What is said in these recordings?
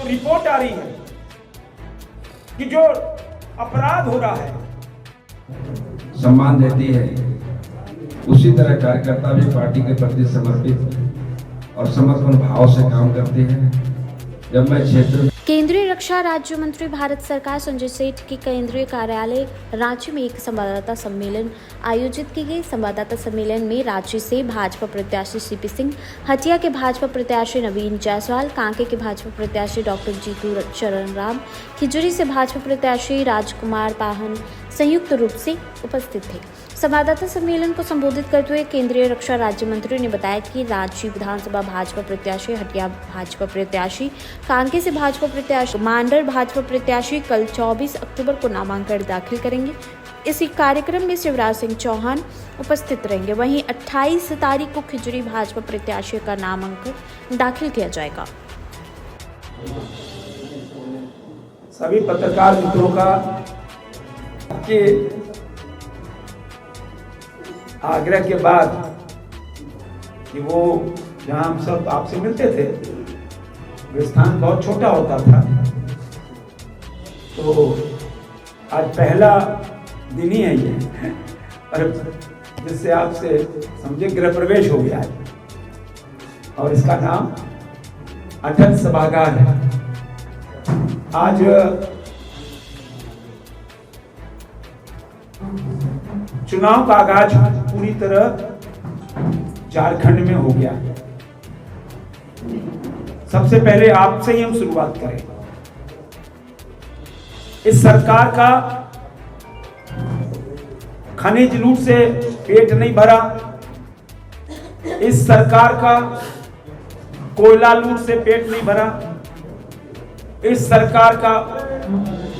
जो रिपोर्ट आ रही है कि जो अपराध हो रहा है सम्मान देती है, उसी तरह कार्यकर्ता भी पार्टी के प्रति समर्पित और समर्पण भाव से काम करते हैं। जब मैं क्षेत्र केंद्रीय रक्षा राज्य मंत्री भारत सरकार संजय सेठ के केंद्रीय कार्यालय रांची में एक संवाददाता सम्मेलन आयोजित की गई। संवाददाता सम्मेलन में राज्य से भाजपा प्रत्याशी सीपी सिंह, हटिया के भाजपा प्रत्याशी नवीन जायसवाल, कांके के भाजपा प्रत्याशी डॉक्टर जीतू चरण राम, खिजरी से भाजपा प्रत्याशी राजकुमार पाहन संयुक्त रूप से उपस्थित थे। संवाददाता सम्मेलन को संबोधित करते हुए केंद्रीय रक्षा राज्य मंत्री ने बताया कि राज्य विधानसभा भाजपा प्रत्याशी, हटिया भाजपा प्रत्याशी, कांके से भाजपा प्रत्याशी, मांडर भाजपा प्रत्याशी कल 24 अक्टूबर को नामांकन दाखिल करेंगे। इसी कार्यक्रम में शिवराज सिंह चौहान उपस्थित रहेंगे। वहीं 28 तारीख को खिजरी भाजपा प्रत्याशी का नामांकन दाखिल किया जाएगा। सभी पत्रकार मित्रों का के आग्रह के बाद कि वो जहां हम सब आपसे मिलते थे वो स्थान बहुत छोटा होता था, तो आज पहला दिन ही है ये, और जिससे आपसे समझे गृह प्रवेश हो गया है और इसका नाम अटल सभागार है। आज चुनाव का आगाज पूरी तरह झारखंड में हो गया। सबसे पहले आपसे ही हम शुरुआत करें। इस सरकार का खनिज लूट से पेट नहीं भरा, इस सरकार का कोयला लूट से पेट नहीं भरा, इस सरकार का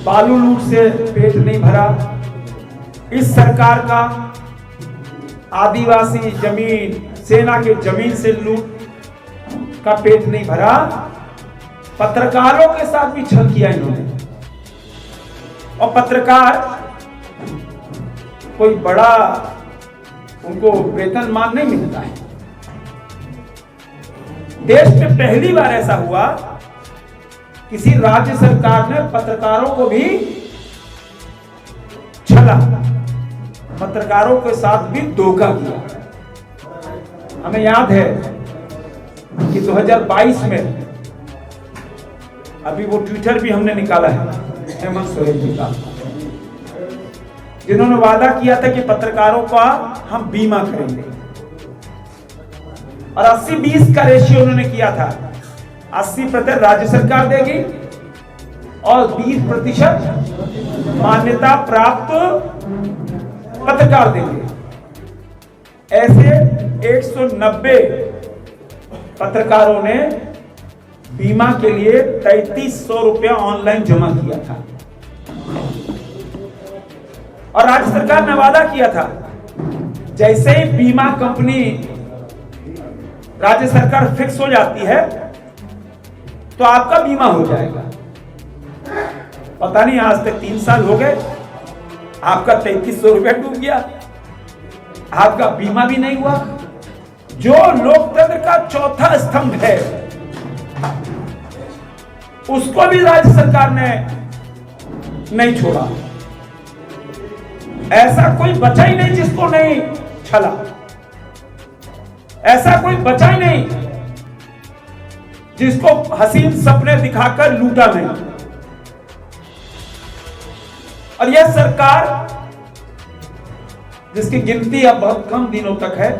बालू लूट से पेट नहीं भरा, इस सरकार का आदिवासी जमीन, सेना के जमीन से लूट का पेट नहीं भरा। पत्रकारों के साथ भी छल किया इन्होंने, और पत्रकार कोई बड़ा उनको वेतनमान नहीं मिलता है। देश में पहली बार ऐसा हुआ किसी राज्य सरकार ने पत्रकारों को भी छला, पत्रकारों के साथ भी धोखा किया। हमें याद है कि 2022 में अभी वो ट्विटर भी हमने निकाला है हेमंत सोरेन जी का, जिन्होंने वादा किया था कि पत्रकारों का हम बीमा करेंगे, और 80-20 का रेशियो उन्होंने किया था। 80% राज्य सरकार देगी और 20% मान्यता प्राप्त पत्रकार देंगे। ऐसे 190 पत्रकारों ने बीमा के लिए 3300 रुपया ऑनलाइन जमा किया था, और राज्य सरकार ने वादा किया था जैसे ही बीमा कंपनी राज्य सरकार फिक्स हो जाती है तो आपका बीमा हो जाएगा। पता नहीं आज तक 3 साल हो गए, आपका 3300 रुपया डूब गया, आपका बीमा भी नहीं हुआ। जो लोकतंत्र का चौथा स्तंभ है उसको भी राज्य सरकार ने नहीं छोड़ा। ऐसा कोई बचा ही नहीं जिसको नहीं छला, ऐसा कोई बचा ही नहीं जिसको हसीन सपने दिखाकर लूटा नहीं। और यह सरकार जिसकी गिनती अब बहुत कम दिनों तक है,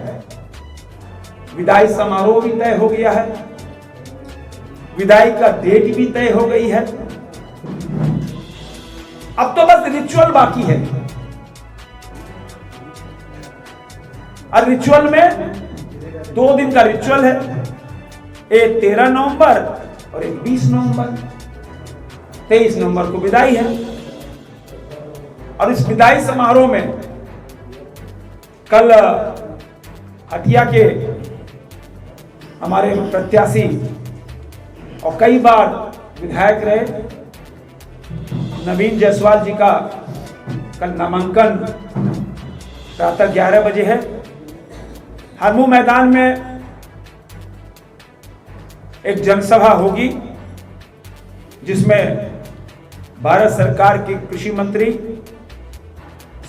विदाई समारोह भी तय हो गया है, विदाई का डेट भी तय हो गई है, अब तो बस रिचुअल बाकी है। और रिचुअल में 2 दिन का रिचुअल है, एक 13 नवंबर और एक 20 नवंबर। 23 नवंबर को विदाई है, और इस विदाई समारोह में कल हटिया के हमारे प्रत्याशी और कई बार विधायक रहे नवीन जायसवाल जी का कल नामांकन प्रातः 11 बजे है। हरमू मैदान में एक जनसभा होगी जिसमें भारत सरकार के कृषि मंत्री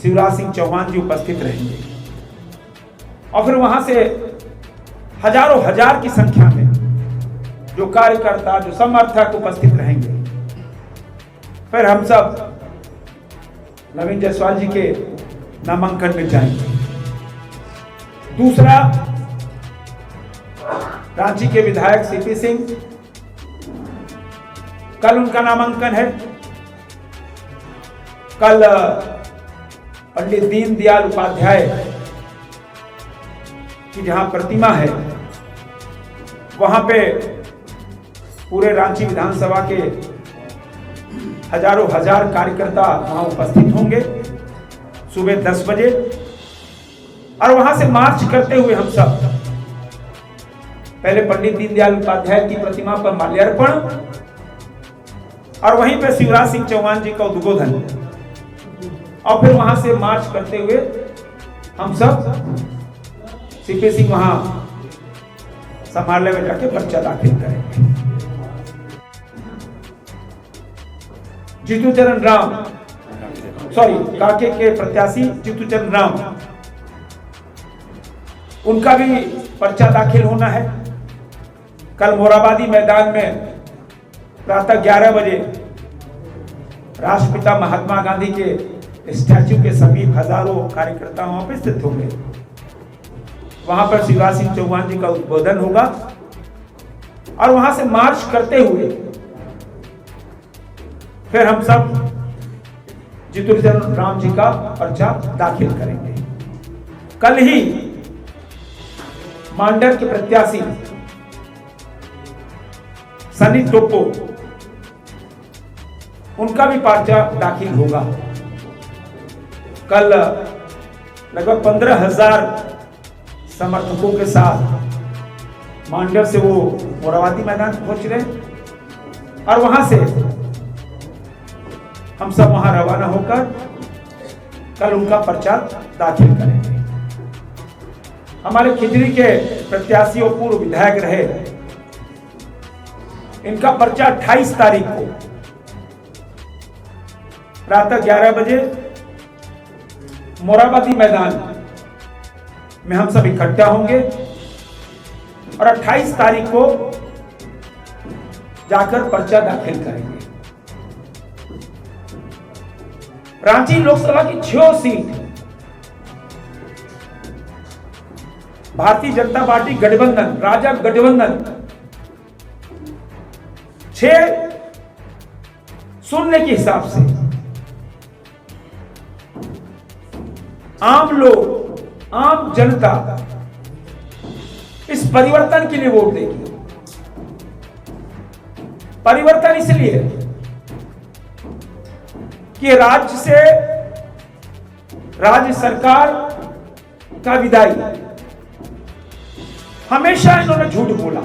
शिवराज सिंह चौहान जी उपस्थित रहेंगे और फिर वहां से हजारों हजार की संख्या में जो कार्यकर्ता, जो समर्थक उपस्थित रहेंगे। फिर हम सब नवीन जायसवाल जी के नामांकन में जाएंगे। दूसरा, रांची के विधायक सीपी सिंह, कल उनका नामांकन है। कल पंडित दीनदयाल उपाध्याय की जहां प्रतिमा है, वहां पे पूरे रांची विधानसभा के हजारों हजार कार्यकर्ता वहां उपस्थित होंगे सुबह 10 बजे, और वहां से मार्च करते हुए हम सब पहले पंडित दीनदयाल उपाध्याय की प्रतिमा पर माल्यार्पण और वहीं पे शिवराज सिंह चौहान जी का उद्बोधन, और फिर वहां से मार्च करते हुए हम सब सीपी सिंह वहां समारोह में जाके पर्चा दाखिल करेंगे। जीतूचरण राम, काके के प्रत्याशी जीतूचरण राम, उनका भी पर्चा दाखिल होना है। कल मोराबादी मैदान में प्रातः 11 बजे राष्ट्रपिता महात्मा गांधी के स्टैच्यू के समीप हजारों कार्यकर्ता वहां पर स्थित होंगे। वहां पर शिवराज सिंह चौहान जी का उद्बोधन होगा और वहां से मार्च करते हुए फिर हम सब जीतूचरण राम जी का पर्चा दाखिल करेंगे। कल ही मांडर के प्रत्याशी सनी टोप्पो, उनका भी पर्चा दाखिल होगा। कल लगभग 15,000 समर्थकों के साथ मांडर से वो मोराबादी मैदान पहुंच रहे और वहां से हम सब वहां रवाना होकर कल उनका पर्चा दाखिल करेंगे। हमारे खिजरी के प्रत्याशी और पूर्व विधायक रहे, इनका पर्चा 28 तारीख को प्रातः 11 बजे मोराबादी मैदान में हम सब इकट्ठा होंगे और 28 तारीख को जाकर पर्चा दाखिल करेंगे। रांची लोकसभा की 6 सीट भारतीय जनता पार्टी गठबंधन, राजग गठबंधन 6-0 के हिसाब से आम लोग, आम जनता इस परिवर्तन के लिए वोट देगी। परिवर्तन इसलिए कि राज्य सरकार का विदाई हमेशा इन्होंने झूठ बोला,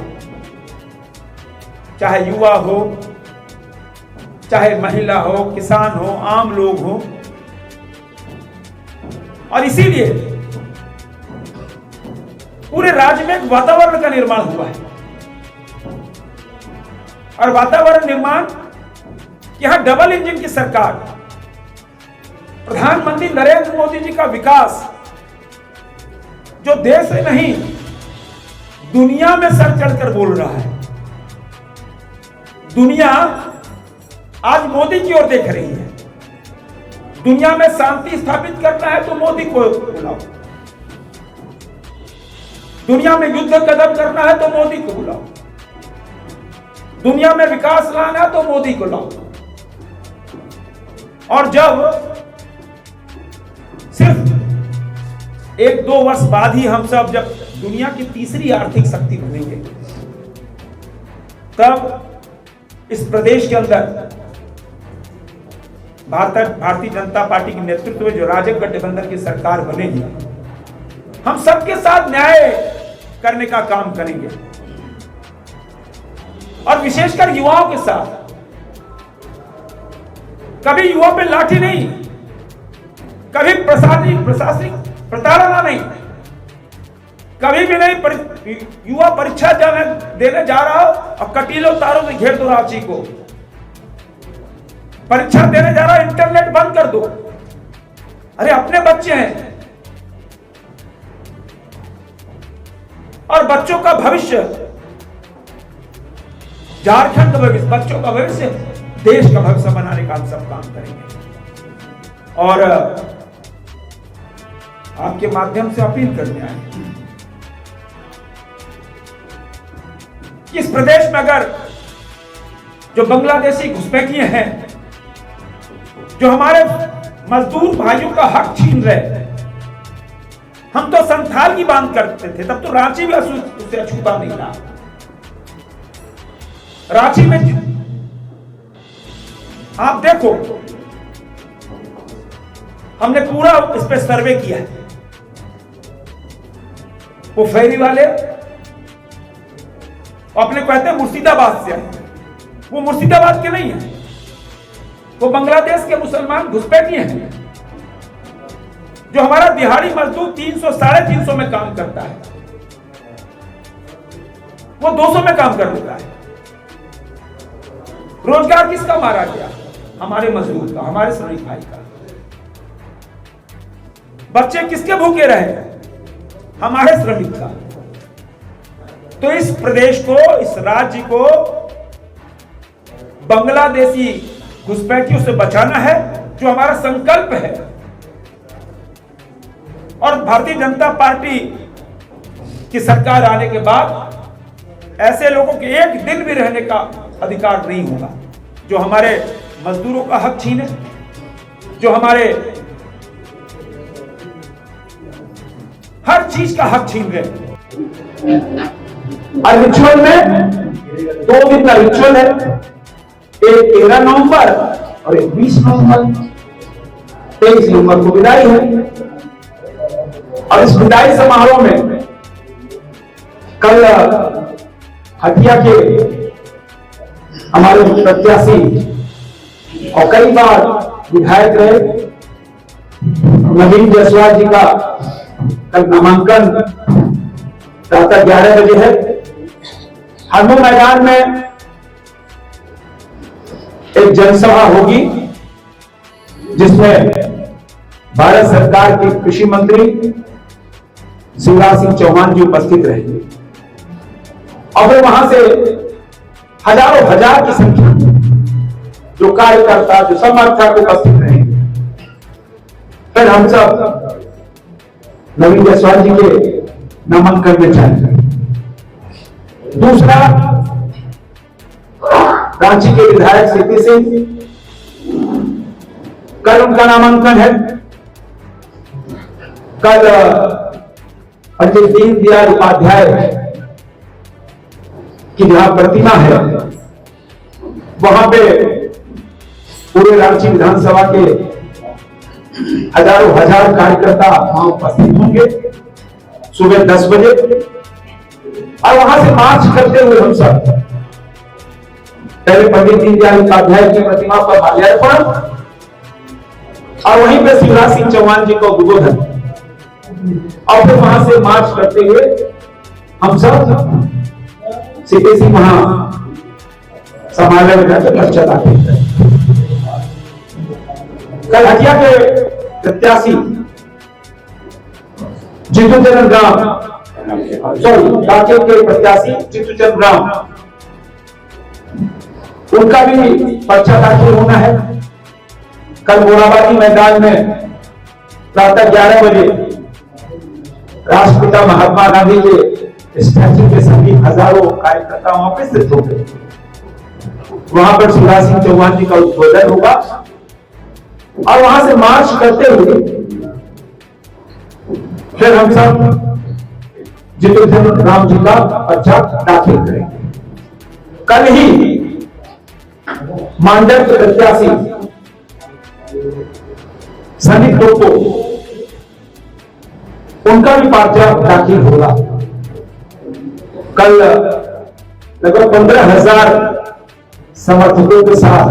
चाहे युवा हो, चाहे महिला हो, किसान हो, आम लोग हो, और इसीलिए पूरे राज्य में एक वातावरण का निर्माण हुआ है। और वातावरण निर्माण, यहां डबल इंजन की सरकार, प्रधानमंत्री नरेंद्र मोदी जी का विकास जो देश में नहीं दुनिया में सर चढ़कर बोल रहा है। दुनिया आज मोदी की ओर देख रही है। दुनिया में शांति स्थापित करना है तो मोदी को बुलाओ, दुनिया में युद्ध कदम करना है तो मोदी को बुलाओ, दुनिया में विकास लाना है तो मोदी को लाओ। और जब सिर्फ 1-2 वर्ष बाद ही हम सब जब दुनिया की तीसरी आर्थिक शक्ति बनेंगे, तब इस प्रदेश के अंदर भारतीय जनता पार्टी के नेतृत्व में जो राजग गठबंधन की सरकार बनेगी, हम सबके साथ न्याय करने का काम करेंगे और विशेषकर युवाओं के साथ। कभी युवा पे लाठी नहीं, कभी प्रशासनिक प्रताड़ना नहीं, कभी भी नहीं। युवा परीक्षा देने जा रहा हो और कटीले तारों में घेर दो रांची को, परीक्षा देने जा रहा है, इंटरनेट बंद कर दो। अरे अपने बच्चे हैं और बच्चों का भविष्य, झारखंड का भविष्य, बच्चों का भविष्य, देश का भविष्य बनाने का हम सब काम करेंगे। और आपके माध्यम से अपील करने आए कि इस प्रदेश में अगर जो बांग्लादेशी घुसपैठिए हैं, जो हमारे मजदूर भाइयों का हक छीन रहे, हम तो संथाल की बात करते थे, तब तो रांची भी उससे अछूता नहीं रहा। रांची में आप देखो, हमने पूरा इस पे सर्वे किया है। वो फेरी वाले अपने कहते हैं मुर्शिदाबाद से आए, वो मुर्शिदाबाद के नहीं है, वो बांग्लादेश के मुसलमान घुसपैठिए हैं। जो हमारा दिहाड़ी मजदूर 300 350 में काम करता है, वो 200 में काम कर लेता है। रोजगार किसका मारा गया? हमारे मजदूर का, हमारे श्रमिक भाई का। बच्चे किसके भूखे रहे? हमारे श्रमिक का। तो इस प्रदेश को, इस राज्य को बांग्लादेशी घुसपैठियों से बचाना है, जो हमारा संकल्प है। और भारतीय जनता पार्टी की सरकार आने के बाद ऐसे लोगों के एक दिन भी रहने का अधिकार नहीं होगा, जो हमारे मजदूरों का हक छीने, जो हमारे हर चीज का हक छीन रहे। और रिचुअल में 2 दिन का रिचुअल है, एक 13 नवंबर और एक 20 नवंबर। 23 नवंबर को विदाई है। और इस विदाई समारोह में कल हटिया के हमारे प्रत्याशी और कई बार विधायक रहे नवीन जायसवाल जी का कल नामांकन प्रातः 11 बजे है। हरमो मैदान में एक जनसभा होगी, जिसमें भारत सरकार के कृषि मंत्री शिवराज सिंह चौहान जी उपस्थित रहेंगे। और फिर वहां से हजारों हजार की संख्या जो कार्यकर्ता, जो समर्थक उपस्थित रहेंगे। फिर हम सब नवीन जायसवाल जी के नामांकन में जाएंगे। दूसरा, रांची के विधायक सीपी सिंह, कल उनका नामांकन है। कल पंडित दीनदयाल उपाध्याय की जहां प्रतिमा है, वहां पे पूरे रांची विधानसभा के हजारों हजार कार्यकर्ता वहां उपस्थित होंगे सुबह 10 बजे। और वहां से मार्च करते हुए हम सब पहले पंडित दीनदयाल उपाध्याय की प्रतिमा पर माल्यार्पण और वहीं पे शिवराज सिंह चौहान जी को उद्बोधन, और फिर वहां से मार्च करते हुए हम सब सीपी सिंह वहां समारोह में जाकर पर्चा दाखिल करें। कल हटिया के प्रत्याशी जीतू चरण राम, कांकेर के प्रत्याशी जीतू चरण राम, उनका भी पर्चा दाखिल होना है। कल मोराबादी मैदान में प्रातः 11 बजे राष्ट्रपिता महात्मा गांधी के स्टैच्यू के समीप हजारों कार्यकर्ता वहां पे स्थित होंगे। वहां पर शिवराज सिंह चौहान जी का उद्बोधन होगा और वहां से मार्च करते हुए फिर हम सब जीतू चरण राम जी का पर्चा दाखिल करेंगे। कल ही मांडर के प्रत्याशी सनी टोपो, उनका भी पर्चा दाखिल होगा। कल लगभग 15,000 समर्थकों के साथ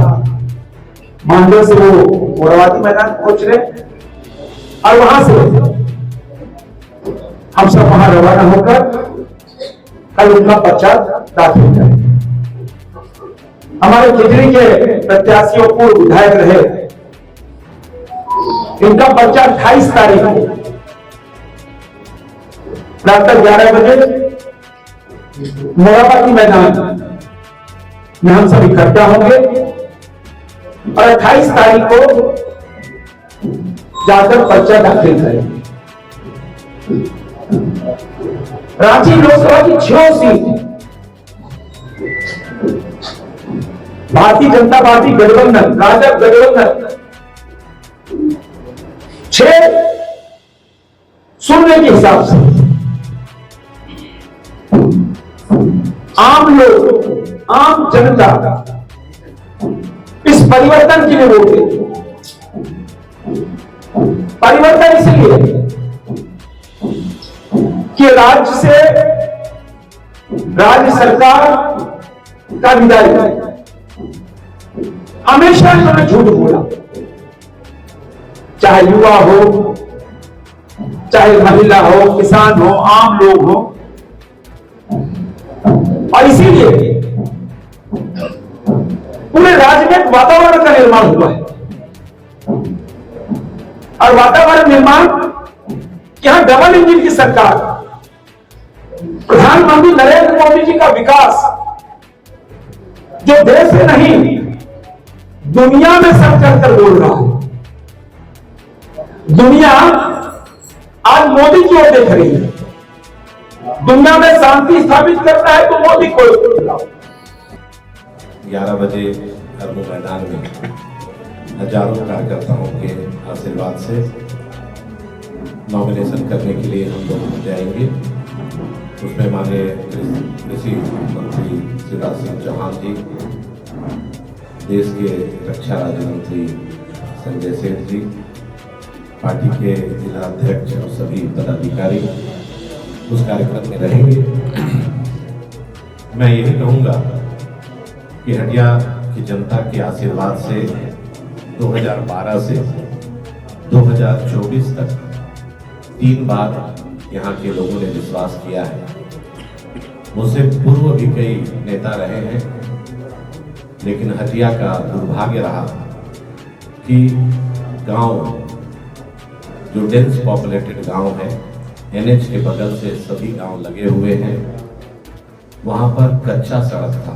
मांडर से वो मोराबादी मैदान पहुंच रहे और वहां से हम सब वहां रवाना होकर कल उनका पर्चा दाखिल करेंगे। हमारे खिजड़ी के प्रत्याशियों पूर्व विधायक रहे, इनका पर्चा 28 तारीख को रात 11 बजे मोराबादी मैदान में हम सब इकट्ठा होंगे और 28 तारीख को जाकर पर्चा दाखिल करेंगे। रांची लोकसभा की 6 सीट भारतीय जनता पार्टी गठबंधन, राजग गठबंधन 6 सुनने के हिसाब से आम लोग, आम जनता इस परिवर्तन के लिए वोट देगी। परिवर्तन इसलिए कि राज्य से, राज्य सरकार का विधायक हमेशा इन्होंने झूठ बोला, चाहे युवा हो, चाहे महिला हो, किसान हो, आम लोग हो, और इसीलिए पूरे राज्य में एक वातावरण का निर्माण हुआ है। और वातावरण निर्माण यहां डबल इंजन की सरकार, प्रधानमंत्री नरेंद्र मोदी जी का विकास जो देश में नहीं दुनिया में सब चलकर बोल रहा है। दुनिया आज मोदी की ओर देख रही है। दुनिया में शांति स्थापित करना है तो मोदी को 11 बजे हरमू मैदान में हजारों कार्यकर्ताओं के आशीर्वाद से नॉमिनेशन करने के लिए हम लोग जाएंगे। उसमें माननीय कृषि मंत्री शिवराज सिंह चौहान जी, देश के रक्षा राज्य मंत्री संजय सेठ जी, पार्टी के जिला अध्यक्ष और सभी पदाधिकारी उस कार्यक्रम में रहेंगे। मैं यही कहूंगा कि हटिया की जनता के आशीर्वाद से 2012 से 2024 तक 3 बार यहाँ के लोगों ने विश्वास किया है। मुझसे पूर्व भी कई नेता रहे हैं, लेकिन हटिया का दुर्भाग्य रहा कि गांव जो डेंस पॉपुलेटेड गांव है, एनएच के बगल से सभी गांव लगे हुए हैं, वहां पर कच्चा सड़क था।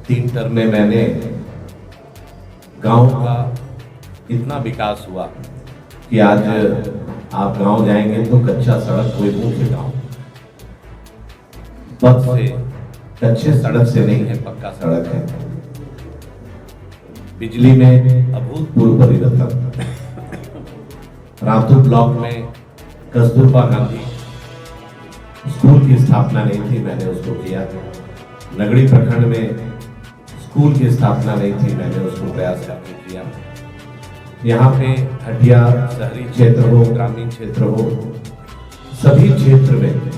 3 टर्म में मैंने गांव का इतना विकास हुआ कि आज आप गांव जाएंगे तो कच्चा सड़क कोई मुख्य गांव पथ से, कच्चे सड़क से नहीं है, पक्का सड़क है। बिजली में अभूतपूर्व परिवर्तन। रामपुर ब्लॉक में कस्तूरबा गांधी स्कूल की स्थापना नहीं थी, मैंने उसको किया। नगड़ी प्रखंड में स्कूल की स्थापना नहीं थी, मैंने उसको प्रयास करके किया। यहाँ पे हटिया शहरी क्षेत्र हो, ग्रामीण क्षेत्र हो, सभी क्षेत्र में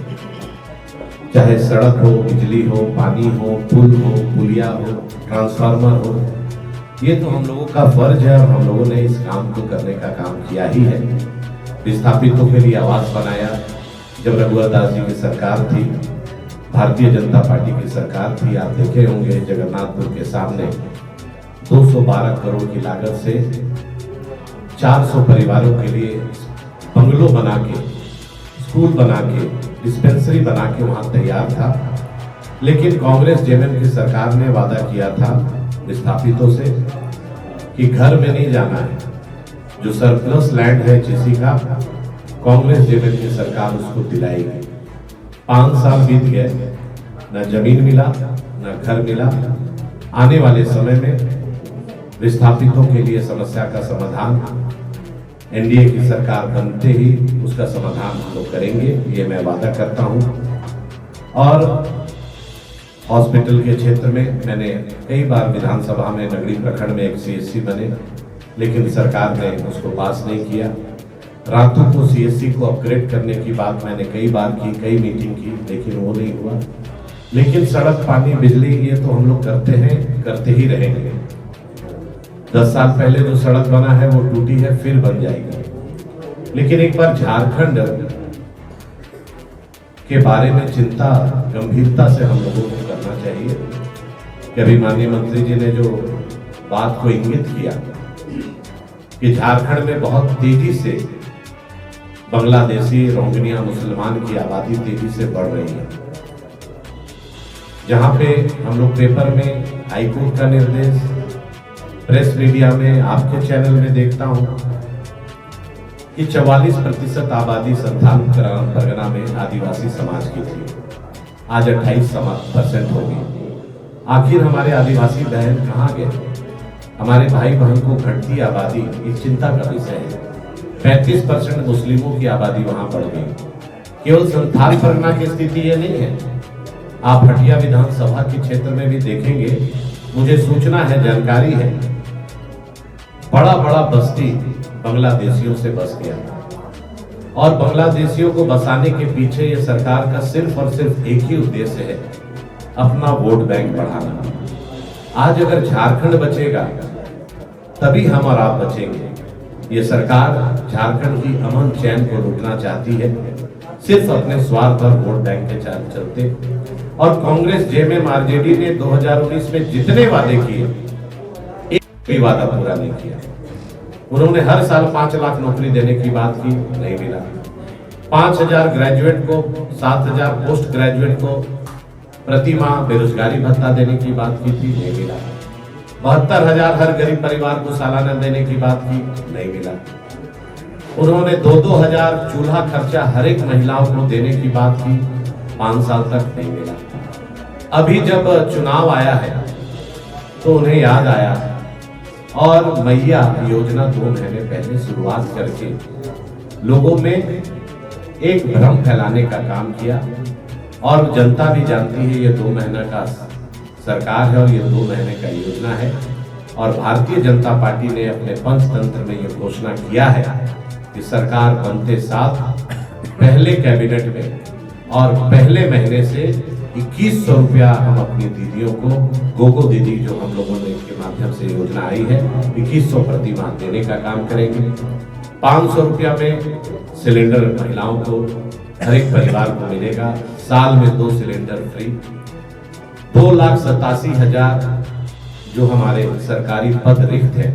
चाहे सड़क हो, बिजली हो, पानी हो, पुल हो, पुलिया हो, ट्रांसफार्मर हो, ये तो हम लोगों का फर्ज है और हम लोगों ने इस काम को करने का काम किया ही है। विस्थापितों के लिए आवास बनाया। जब रघुवर दास जी की सरकार थी, भारतीय जनता पार्टी की सरकार थी, आप देखे होंगे जगन्नाथपुर के सामने 212 करोड़ की लागत से 400 परिवारों के लिए बंगलो बना के, स्कूल बना के, डिस्पेंसरी बना के वहां तैयार था। लेकिन कांग्रेस जेएमएम की सरकार ने वादा किया था विस्थापितों से कि घर में नहीं जाना है। जो सरप्लस लैंड है किसी का, कांग्रेस जेएमएम की सरकार उसको दिलाएगी। 5 साल बीत गए, न जमीन मिला, न घर मिला। आने वाले समय में विस्थापितों के लिए समस्या का समाधान एनडीए की सरकार बनते ही उसका समाधान हम लोग करेंगे, ये मैं वादा करता हूं। और हॉस्पिटल के क्षेत्र में मैंने कई बार विधानसभा में नगड़ी प्रखंड में एक सीएससी बने, लेकिन सरकार ने उसको पास नहीं किया। रातों को सीएससी को अपग्रेड करने की बात मैंने कई बार की, कई मीटिंग की, लेकिन वो नहीं हुआ। लेकिन सड़क, पानी, बिजली ये तो हम लोग करते हैं, करते ही रहेंगे। 10 साल पहले जो सड़क बना है वो टूटी है, फिर बन जाएगी। लेकिन एक बार झारखंड के बारे में चिंता गंभीरता से हम लोगों को करना चाहिए। कि अभी माननीय मंत्री जी ने जो बात को इंगित किया कि झारखंड में बहुत तेजी से बांग्लादेशी रोहिंग्या मुसलमान की आबादी तेजी से बढ़ रही है। जहां पे हम लोग पेपर में हाईकोर्ट का निर्देश, प्रेस मीडिया में, आपके चैनल में देखता हूं कि 44% आबादी संथाल परगना में आदिवासी समाज की थी, आज 28% हो गई। आखिर हमारे आदिवासी बहन कहाँ गए? हमारे भाई बहन को घटती आबादी एक चिंता का विषय है। 35% मुस्लिमों की आबादी वहां बढ़ गई। केवल संथाल परगना की स्थिति ये नहीं है, आप हटिया विधानसभा के क्षेत्र में भी देखेंगे, मुझे सूचना है, जानकारी है, बड़ा बड़ा बस्ती बांग्लादेशियों से बस गया। और बांग्लादेशियों को बसाने के पीछे ये सरकार का सिर्फ और सिर्फ एक ही उद्देश्य है, अपना वोट बैंक बढ़ाना। आज अगर झारखंड बचेगा तभी हम और आप बचेंगे। ये सरकार झारखंड की अमन चैन को लूटना चाहती है, सिर्फ अपने स्वार्थ और वोट बैंक के चलते। और कांग्रेस जेएमएम आरजेडी ने 2019 में जितने वादे किए, एक भी वादा पूरा नहीं किया। उन्होंने हर साल 5 लाख नौकरी देने की बात की, नहीं मिला। 5000 ग्रेजुएट को, 7000 पोस्ट ग्रेजुएट को प्रति माह बेरोजगारी भत्ता देने की बात की थी, नहीं मिला। 72,000 हर गरीब परिवार को सालाना देने की बात की, नहीं मिला। उन्होंने 2-2 हजार चूल्हा खर्चा हर एक महिलाओं को देने की बात की, 5 साल तक नहीं मिला। अभी जब चुनाव आया है तो उन्हें याद आया और मैया योजना 2 महीने पहले शुरुआत करके लोगों में एक भ्रम फैलाने का काम किया। और जनता भी जानती है ये 2 महीने का सरकार है और ये 2 महीने का योजना है। और भारतीय जनता पार्टी ने अपने पंचतंत्र में ये घोषणा किया है कि सरकार बनते साथ पहले कैबिनेट में और पहले महीने से 2100 रुपया हम अपनी दीदियों को, गोगो दीदी जो हम लोगों ने के माध्यम से योजना आई है, 2100 प्रति माह देने का काम करेंगे। 500 रुपया में सिलेंडर महिलाओं को, हर एक परिवार को मिलेगा। साल में 2 सिलेंडर फ्री। 2,87,000 जो हमारे सरकारी पद रिक्त है,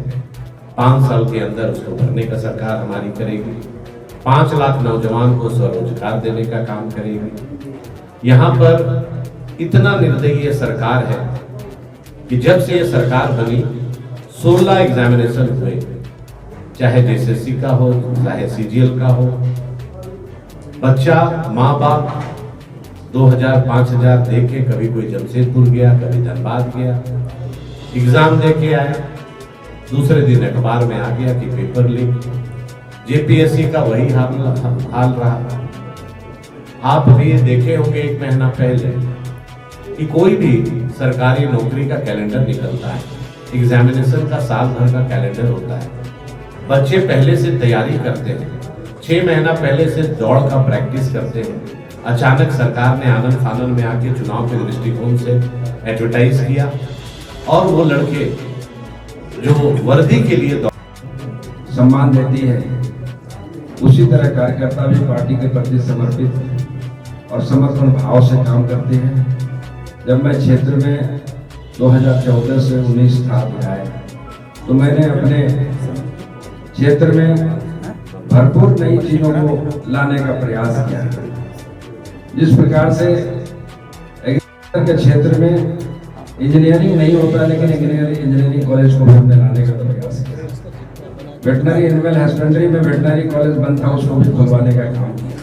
5 साल के अंदर उसको भरने का सरकार हमारी करेगी। 5 लाख नौजवान को स्वरोजगार देने का काम करेगी। यहाँ पर इतना निर्दयी सरकार है कि जब से ये सरकार बनी 16 एग्जामिनेशन हुए, चाहे जेएसएससी का हो, चाहे सीजीएल का हो। बच्चा, माँ बाप 2000-5000 दे के कभी कोई जमशेदपुर गया, कभी धनबाद गया, एग्जाम दे के आया, दूसरे दिन अखबार में आ गया कि पेपर लीक। जेपीएससी का वही हाल रहा। आप भी देखे होंगे 1 महीना पहले कि कोई भी सरकारी नौकरी का कैलेंडर निकलता है, एग्जामिनेशन का साल भर का कैलेंडर होता है। बच्चे पहले से तैयारी करते हैं, 6 महीना पहले से दौड़ का प्रैक्टिस करते हैं। अचानक सरकार ने आनंद फानन में आके चुनाव के दृष्टिकोण से एडवर्टाइज किया और वो लड़के जो वर्दी के लिए सम्मान देती है, उसी तरह कार्यकर्ता भी पार्टी के प्रति समर्पित और समर्पण भाव से काम करते हैं। जब मैं क्षेत्र में 2014 से 19 था विधायक, तो मैंने अपने क्षेत्र में भरपूर नई चीजों को लाने का प्रयास किया। जिस प्रकार से एग्रीकल्चर के क्षेत्र में इंजीनियरिंग नहीं होता, लेकिन इंजीनियरिंग कॉलेज को हमने लाने का प्रयास किया। वेटनरी एनिमल हस्बेंड्री में वेटनरी कॉलेज बंद था, उसको भी खुलवाने का काम किया।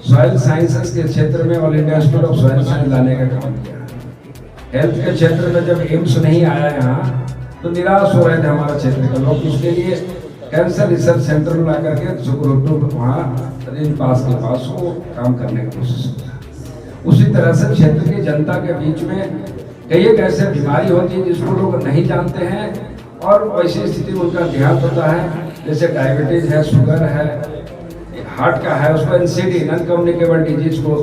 सॉइल साइंसेस के क्षेत्र में all India institute of soil science लाने का काम किया। हेल्थ के क्षेत्र में जब एम्स नहीं आया यहाँ, तो निराश हो रहे थे हमारा क्षेत्र के लोग। उसके लिए कैंसर रिसर्च सेंटर में ला करके सुकुरुटू वहाँ पास के पास वो काम करने की कोशिश किया। उसी तरह से क्षेत्र की जनता के बीच में कई एक ऐसे बीमारी होती है जिसको लोग नहीं जानते हैं और वैसी स्थिति में उनका ध्यान होता है, जैसे डायबिटीज है, शुगर है, हार्ट का है, उसको एनसीडी नॉन कम्युनिकेबल डिजीज को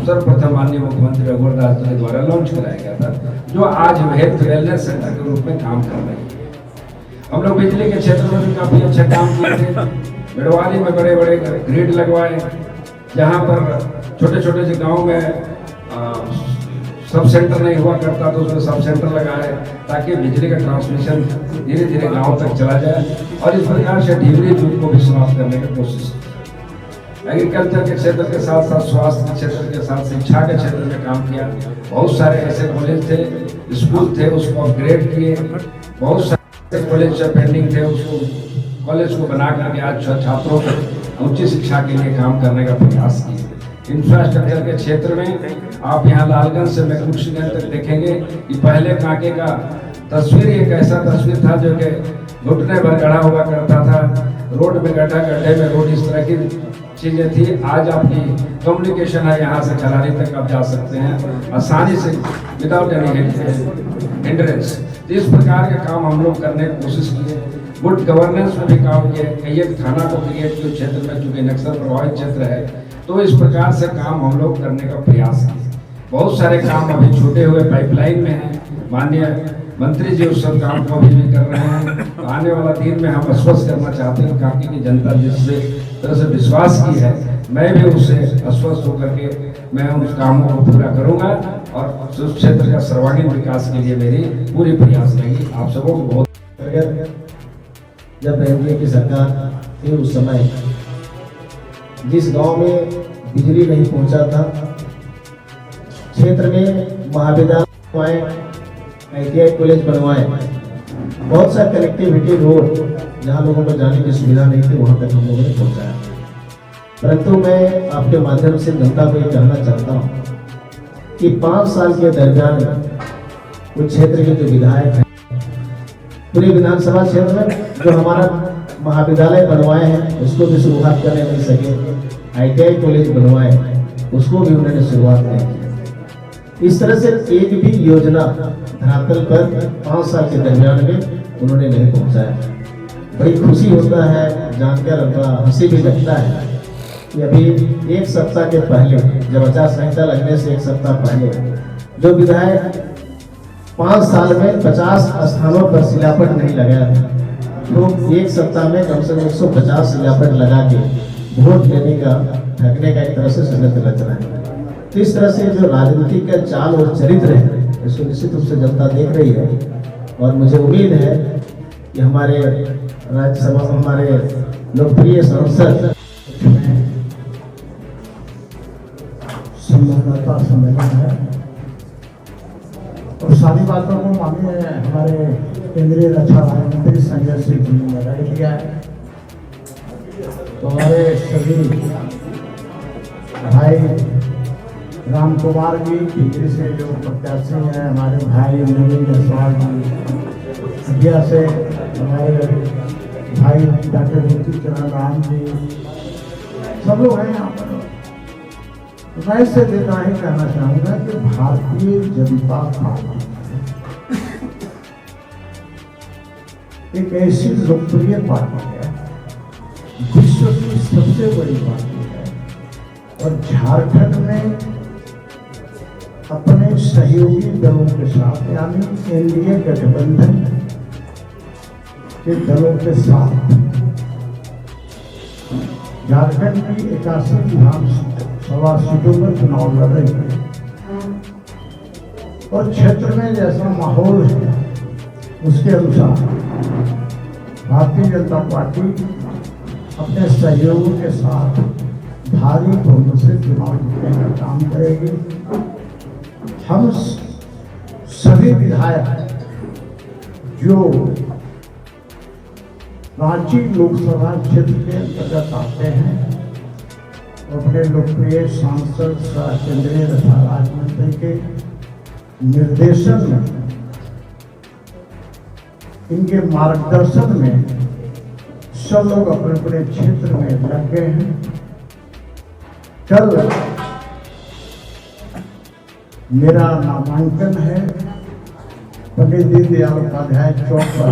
सर्वप्रथम माननीय मुख्यमंत्री रघुवर दास जी के द्वारा लॉन्च कराया गया था, जो आज हेल्थ वेलनेस सेंटर के रूप में काम कर रहे हैं। हम लोग बिजली के क्षेत्र में भी काफी अच्छा काम किए थे। बिड़वाली में बड़े बड़े ग्रिड लगवाए, जहाँ पर छोटे छोटे से गाँव में सब सेंटर नहीं हुआ करता तो उसमें सब सेंटर लगाए ताकि बिजली का ट्रांसमिशन धीरे धीरे गांव तक चला जाए। और इस प्रकार से ढीवरी जुग को भी समाप्त करने की कोशिश की। एग्रीकल्चर के क्षेत्र के साथ साथ स्वास्थ्य के क्षेत्र के साथ शिक्षा के क्षेत्र में काम किया। बहुत सारे ऐसे कॉलेज थे, स्कूल थे, उसको अपग्रेड किए। बहुत सारे कॉलेज से पेंडिंग थे, उसको कॉलेज को बना करके आज छात्रों को उच्च शिक्षा के लिए काम करने का प्रयास किए। इंफ्रास्ट्रक्चर के क्षेत्र में आप यहाँ लालगंज से मैकुटगंज तक देखेंगे कि पहले कांके का तस्वीर एक ऐसा तस्वीर था जो कि घुटने भर गढ़ा हुआ करता था। रोड में गड्ढे में रोड, इस तरह की चीजें थी। आज आपकी कम्युनिकेशन है, यहाँ से खलारी तक आप जा सकते हैं आसानी से विदाउट एनी हिंड्रेंस। इस प्रकार के काम हम लोग करने की कोशिश किए। गुड गवर्नेंस में भी काम किए। कई एक थाना को क्रिएट किया क्षेत्र में, चूंकि नक्सल प्रभावित क्षेत्र है, तो इस प्रकार से काम हम लोग करने का प्रयास किए। बहुत सारे काम अभी छूटे हुए पाइपलाइन में हैं। माननीय मंत्री जी उस सब काम को अभी भी कर रहे हैं। तो आने वाला दिन में हम आश्वस्त करना चाहते हैं कांके की जनता जिस तरह से विश्वास की है, मैं भी उससे आश्वस्त होकर के मैं उस कामों को पूरा करूंगा और उस क्षेत्र का सर्वांगीण विकास के लिए मेरी पूरी प्रयास रहेगी। आप सबों को बहुत। जब एनडीए की सरकार थी उस समय जिस गांव में बिजली नहीं पहुंचा था, क्षेत्र में महाविद्यालय, ITI कॉलेज बनवाए, बहुत सा कनेक्टिविटी रोड जहां लोगों को जाने की सुविधा नहीं थी वहां तक हम लोगों ने पहुंचाया। परंतु मैं आपके माध्यम से जनता को ये कहना चाहता हूं कि 5 साल के दरमियान कुछ क्षेत्र के जो विधायक हैं, पूरे विधानसभा क्षेत्र में जो हमारा महाविद्यालय बनवाए हैं उसको भी शुरुआत करने नहीं सके, ITI कॉलेज बनवाए उसको भी उन्होंने शुरुआत नहीं की। इस तरह से एक भी योजना धरातल पर 5 साल के दरमियान में उन्होंने नहीं पहुंचाया। बड़ी खुशी होता है जानकर, बड़ा हंसी भी लगता है कि अभी एक सप्ताह के पहले, जब आचार संहिता लगने से एक सप्ताह पहले, जो विधायक 5 साल में 50 स्थानों पर शिलापट नहीं लगाया था, तो एक सप्ताह में कम से कम 150 शिलापट लगा के वोट लेने का, ठगने का एक तरह से षड्यंत्र रच रहा है। तो इस तरह से जो राजनीति का चाल और चरित्र है इसको निश्चित रूप से जनता देख रही है। और मुझे उम्मीद है कि हमारे राज्यसभा, हमारे लोकप्रिय सांसद संवाददाता सम्मेलन है और सारी बातों को माननीय हमारे केंद्रीय रक्षा राज्य मंत्री संजय सिंह जी ने राय दिया है। तो हमारे सभी भाई राम कुमार जी टिकरी से जो प्रत्याशी हैं, हमारे भाई नवीन जायसवाल जी इंडिया से, हमारे भाई डॉक्टर ज्योति चरण राम जी, सब लोग हैं यहाँ पर। तो मैं इससे देता ही कहना चाहूँगा कि भारतीय जनता पार्टी एक ऐसी लोकप्रिय पार्टी है, विश्व की सबसे बड़ी पार्टी है और झारखंड में अपने सहयोगी दलों के साथ, यानी एनडीए गठबंधन के दलों के साथ झारखंड की 81 विधानसभा सीटों पर चुनाव लड़ रही है। और क्षेत्र में जैसा माहौल है उसके अनुसार भारतीय जनता पार्टी अपने सहयोगियों के साथ भारी बहुमत से चुनाव जीतने का काम करेगी। हम सभी विधायक जो रांची लोकसभा क्षेत्र के अंतर्गत आते हैं, अपने लोकप्रिय सांसद केंद्रीय रक्षा राज्य मंत्री के निर्देशन में, इनके मार्गदर्शन में सब लोग अपने अपने क्षेत्र में लग गए हैं। कल मेरा नामांकन है पंडित दीनदयाल उपाध्याय चौक पर।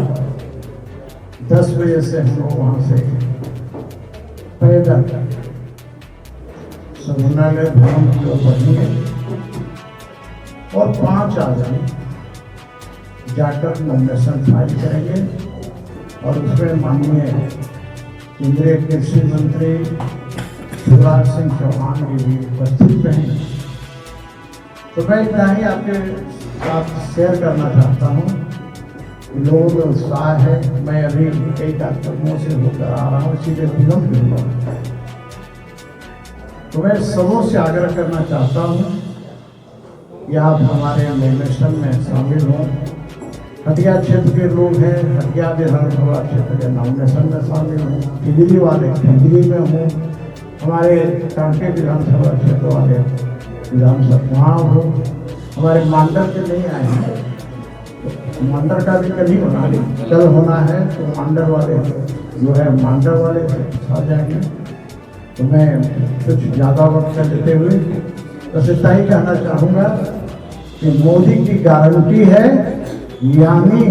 10 बजे से हम लोग वहां से पैदल संग्रहालय भवन की ओर बढ़ेंगे और 5 आदमी जाकर नॉमिनेशन फाइल करेंगे और उसमें माननीय केंद्रीय कृषि मंत्री शिवराज सिंह चौहान जी भी उपस्थित रहेंगे। तो मैं इतना ही आपके साथ शेयर करना चाहता हूँ। लोगों में उत्साह है। मैं अभी कई कार्यक्रमों से होकर आ रहा हूँ, इसीलिए विलंब भी हुआ। तो मैं सबों से आग्रह करना चाहता हूँ कि आप हमारे नॉमिनेशन में शामिल हों। हटिया क्षेत्र के लोग हैं, हटिया विधानसभा क्षेत्र के नॉमिनेशन में शामिल हों। खिजरी वाले खिजरी में हों, हमारे कांके विधानसभा क्षेत्र वाले विधानसभा वहाँ हो। हमारे मांडर के नहीं आए हैं, तो मांडर का भी कभी होना नहीं, कल होना है तो मांडर वाले जो है मांडर वाले आ जाएंगे। तो मैं कुछ ज़्यादा वक्त कर लेते हुए बस इतना ही कहना चाहूँगा कि मोदी की गारंटी है, यानी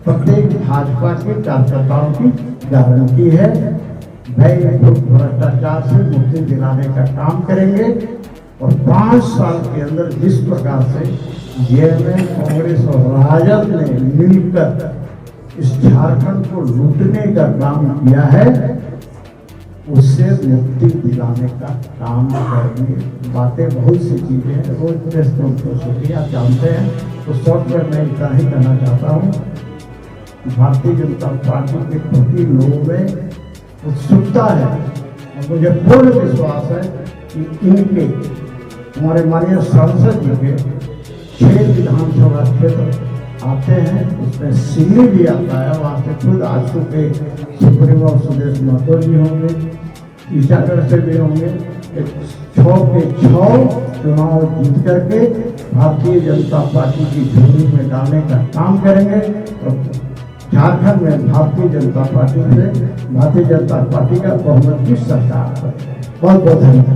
प्रत्येक भाजपा के कार्यकर्ताओं की गारंटी है। भय भ्रष्टाचार से मुक्ति दिलाने का काम करेंगे और 5 साल के अंदर जिस प्रकार से जेएमएम, कांग्रेस और राजद ने मिलकर इस झारखंड को लूटने का काम किया है, उससे मुक्ति दिलाने का काम करेंगे। बातें बहुत सी चीजें हैं, रोज प्रेस कॉन्फ्रेंस होती है, आप जानते हैं। तो शॉर्ट में मैं इतना ही कहना चाहता हूँ, भारतीय जनता पार्टी के प्रति लोगों में उत्सुकता है और मुझे पूर्ण विश्वास है कि इनके हमारे माननीय सांसद जी के 6 विधानसभा क्षेत्र आते हैं, उसमें सिल्ली भी आता है। वहाँ से खुद आजसू के सुप्रीमो सुदेश महतो जी होंगे, ईटागढ़ से भी होंगे। 6 के 6 चुनाव जीत करके भारतीय जनता पार्टी की झोली में डालने का काम करेंगे और झारखंड में भारतीय जनता पार्टी का बहुमत की सरकार। बहुत बहुत धन्यवाद।